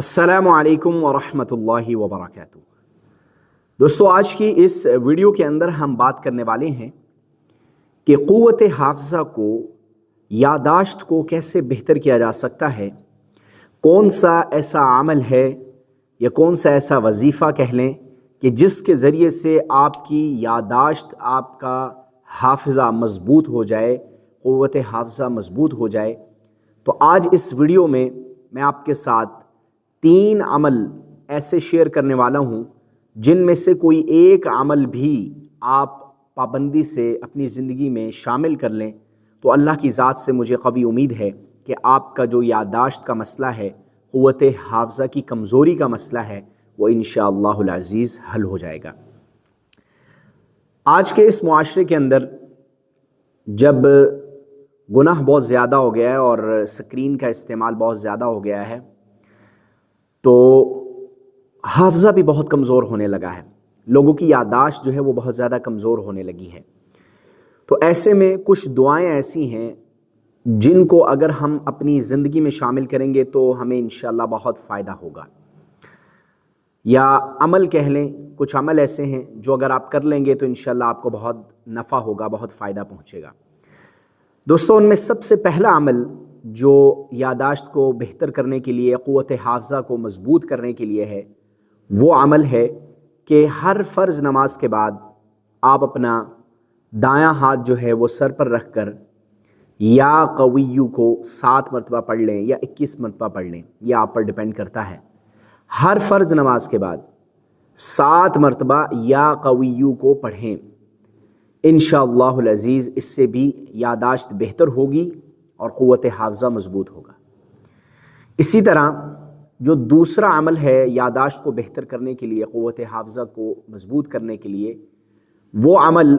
अस्सलामु अलैकुम वरहमतुल्लाहि वबरकातुहू। दोस्तों, आज की इस वीडियो के अंदर हम बात करने वाले हैं कि क़ुव्वत हाफ़िज़ा को, यादाश्त को कैसे बेहतर किया जा सकता है। कौन सा ऐसा अमल है या कौन सा ऐसा वजीफ़ा कह लें कि जिसके ज़रिए से आपकी यादाश्त, आपका हाफ़िज़ा मज़बूत हो जाए, क़ुव्वत हाफ़िज़ा मज़बूत हो जाए। तो आज इस वीडियो में मैं आपके साथ 3 अमल ऐसे शेयर करने वाला हूँ जिनमें से कोई एक अमल भी आप पाबंदी से अपनी ज़िंदगी में शामिल कर लें तो अल्लाह की ज़ात से मुझे क़वी उम्मीद है कि आपका जो यादाश्त का मसला है, क़ुव्वत हाफ़िज़ा की कमज़ोरी का मसला है, वो इंशाअल्लाहुल अज़ीज़ हल हो जाएगा। आज के इस मुआशरे के अंदर जब गुनाह बहुत ज़्यादा हो गया है और स्क्रीन का इस्तेमाल बहुत ज़्यादा हो गया है तो हाफ़िज़ा भी बहुत कमज़ोर होने लगा है। लोगों की यादाश्त जो है वो बहुत ज़्यादा कमज़ोर होने लगी है। तो ऐसे में कुछ दुआएं ऐसी हैं जिनको अगर हम अपनी ज़िंदगी में शामिल करेंगे तो हमें इंशाअल्लाह बहुत फ़ायदा होगा। या अमल कह लें, कुछ अमल ऐसे हैं जो अगर आप कर लेंगे तो इंशाअल्लाह आपको बहुत नफ़ा होगा, बहुत फ़ायदा पहुँचेगा। दोस्तों, उनमें सबसे पहला अमल जो यादाश्त को बेहतर करने के लिए, क़ुव्वत हाफ़िज़ा को मज़बूत करने के लिए है, वो अमल है कि हर फ़र्ज़ नमाज के बाद आप अपना दायां हाथ जो है वो सर पर रख कर या क़विय्यु को 7 मरतबा पढ़ लें या 21 मरतबा पढ़ लें, यह आप पर डिपेंड करता है। हर फ़र्ज़ नमाज के बाद 7 मरतबा या क़विय्यु को पढ़ें। इंशाअल्लाहुल अज़ीज़ इससे भी यादाश्त बेहतर होगी और क़ुव्वत हाफ़िज़ा मज़बूत होगा। इसी तरह जो दूसरा अमल है यादाश्त को बेहतर करने के लिए, क़ुव्वत हाफ़िज़ा को मज़बूत करने के लिए, वो अमल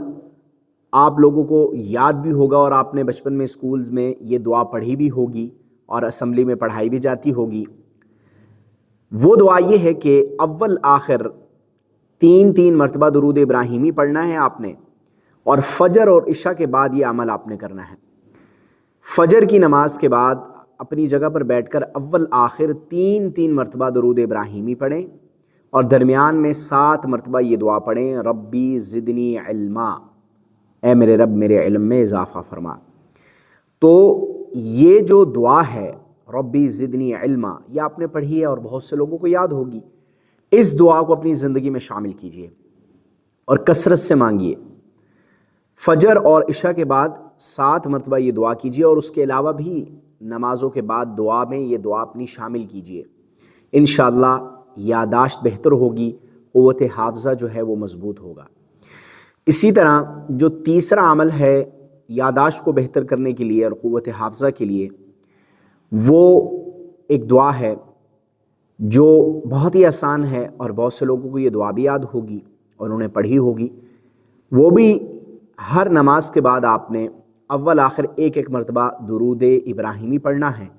आप लोगों को याद भी होगा और आपने बचपन में स्कूल्स में ये दुआ पढ़ी भी होगी और असम्बली में पढ़ाई भी जाती होगी। वो दुआ ये है कि अव्वल आखिर 3-3 मरतबा दुरूद इब्राहिमी पढ़ना है आपने और फ़जर और इशा के बाद ये अमल आपने करना है। फ़जर की नमाज के बाद अपनी जगह पर बैठकर अव्वल आखिर 3-3 मरतबा दुरूद इब्राहिमी पढ़ें और दरमियान में 7 मरतबा ये दुआ पढ़ें, रब्बी ज़िदनी इल्मा, ए मेरे रब मेरे इल्म में इजाफ़ा फरमा। तो ये जो दुआ है रब्बी ज़िदनी इल्मा, ये आपने पढ़ी है और बहुत से लोगों को याद होगी। इस दुआ को अपनी ज़िंदगी में शामिल कीजिए और कसरत से मांगिए। फ़जर और इशा के बाद 7 मरतबा ये दुआ कीजिए और उसके अलावा भी नमाज़ों के बाद दुआ में ये दुआ अपनी शामिल कीजिए। इंशाअल्लाह यादाश्त बेहतर होगी, क़ुव्वत हाफ़िज़ा जो है वो मज़बूत होगा। इसी तरह जो तीसरा अमल है यादाश्त को बेहतर करने के लिए और क़ुव्वत हाफ़िज़ा के लिए, वो एक दुआ है जो बहुत ही आसान है और बहुत से लोगों को ये दुआ भी याद होगी और उन्होंने पढ़ी होगी। वो भी हर नमाज के बाद आपने अव्वल आखिर 1-1 मरतबा दुरूद इब्राहिमी पढ़ना है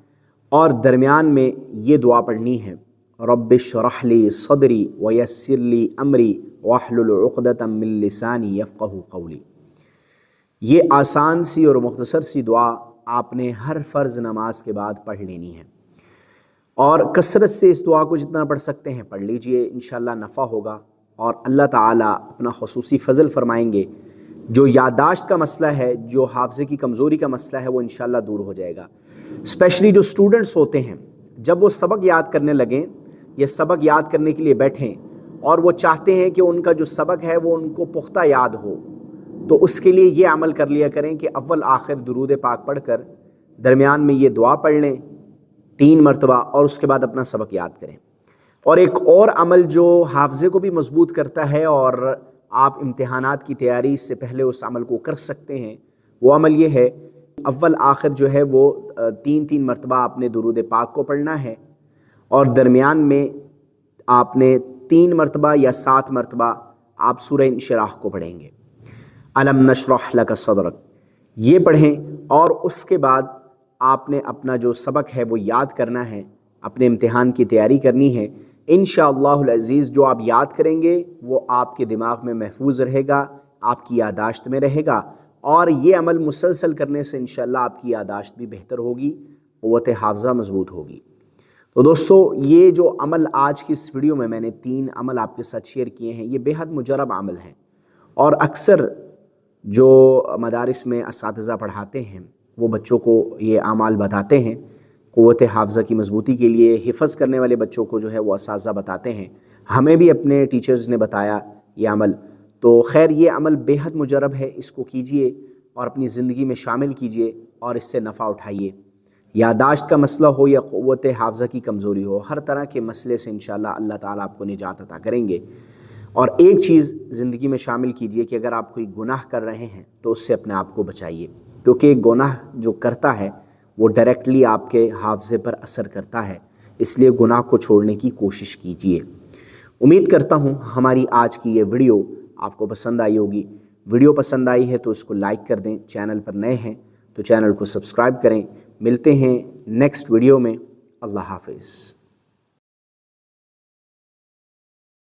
और दरमियान में ये दुआ पढ़नी है, रब्बिश्रह ली सदरी वयस्सिर ली अमरी वहलुल उक़दतम मिन लिसानी यफ़क़हू क़ौली। ये आसान सी और मुख्तसर सी दुआ आपने हर फ़र्ज़ नमाज के बाद पढ़ लेनी है और कसरत से इस दुआ को जितना पढ़ सकते हैं पढ़ लीजिए। इंशाअल्लाह नफ़ा होगा और अल्लाह ताला अपना ख़ुसूसी फ़ज़ल फ़रमाएंगे। जो यादाश्त का मसला है, जो हाफ़िज़े की कमज़ोरी का मसला है, वो इंशाअल्लाह दूर हो जाएगा। स्पेशली जो स्टूडेंट्स होते हैं, जब वो सबक याद करने लगें या सबक याद करने के लिए बैठें और वो चाहते हैं कि उनका जो सबक है वो उनको पुख्ता याद हो, तो उसके लिए ये अमल कर लिया करें कि अव्वल आखिर दुरूद पाक पढ़कर दरमियान में ये दुआ पढ़ लें 3 मरतबा और उसके बाद अपना सबक याद करें। और एक और अमल जो हाफ़िज़े को भी मज़बूत करता है और आप इम्तिहानात की तैयारी से पहले उस अमल को कर सकते हैं, वो अमल ये है, अव्वल आखिर जो है वो 3-3 मरतबा आपने दुरूद पाक को पढ़ना है और दरमियान में आपने 3 मरतबा या 7 मरतबा आप सूरह इंशिराह को पढ़ेंगे, अलम नशरह लक सदरक, ये पढ़ें और उसके बाद आपने अपना जो सबक है वो याद करना है, अपने इम्तिहान की तैयारी करनी है। इंशाअल्लाहुल अज़ीज़ जो आप याद करेंगे वो आपके दिमाग में महफूज रहेगा, आपकी यादाश्त में रहेगा और ये अमल मुसलसल करने से इंशाअल्लाह आपकी यादाश्त भी बेहतर होगी, क़ुव्वत हाफ़िज़ा मज़बूत होगी। तो दोस्तों ये जो अमल आज की इस वीडियो में मैंने 3 अमल आपके साथ शेयर किए हैं, ये बेहद मुजरब अमल हैं और अक्सर जो मदारिस में असातिज़ा पढ़ाते हैं वो बच्चों को ये अमाल बताते हैं। क़ुव्वत हाफ़ज़ा की मजबूती के लिए हिफ़्ज़ करने वाले बच्चों को जो है वो असातिज़ा बताते हैं। हमें भी अपने टीचर्स ने बताया ये अमल। तो खैर ये अमल बेहद मुजरब है, इसको कीजिए और अपनी ज़िंदगी में शामिल कीजिए और इससे नफ़ा उठाइए। यादाश्त का मसला हो या क़ुव्वत हाफ़ज़ा की कमज़ोरी हो, हर तरह के मसले से इंशाअल्लाह अल्लाह ताला आपको निजात अता करेंगे। और एक चीज़ ज़िंदगी में शामिल कीजिए कि अगर आप कोई गुनाह कर रहे हैं तो उससे अपने आप को बचाइए, क्योंकि गुनाह जो करता है वो डायरेक्टली आपके हाफ़ज़े पर असर करता है। इसलिए गुनाह को छोड़ने की कोशिश कीजिए। उम्मीद करता हूँ हमारी आज की ये वीडियो आपको पसंद आई होगी। वीडियो पसंद आई है तो इसको लाइक कर दें, चैनल पर नए हैं तो चैनल को सब्सक्राइब करें। मिलते हैं नेक्स्ट वीडियो में। अल्लाह हाफ़िज़।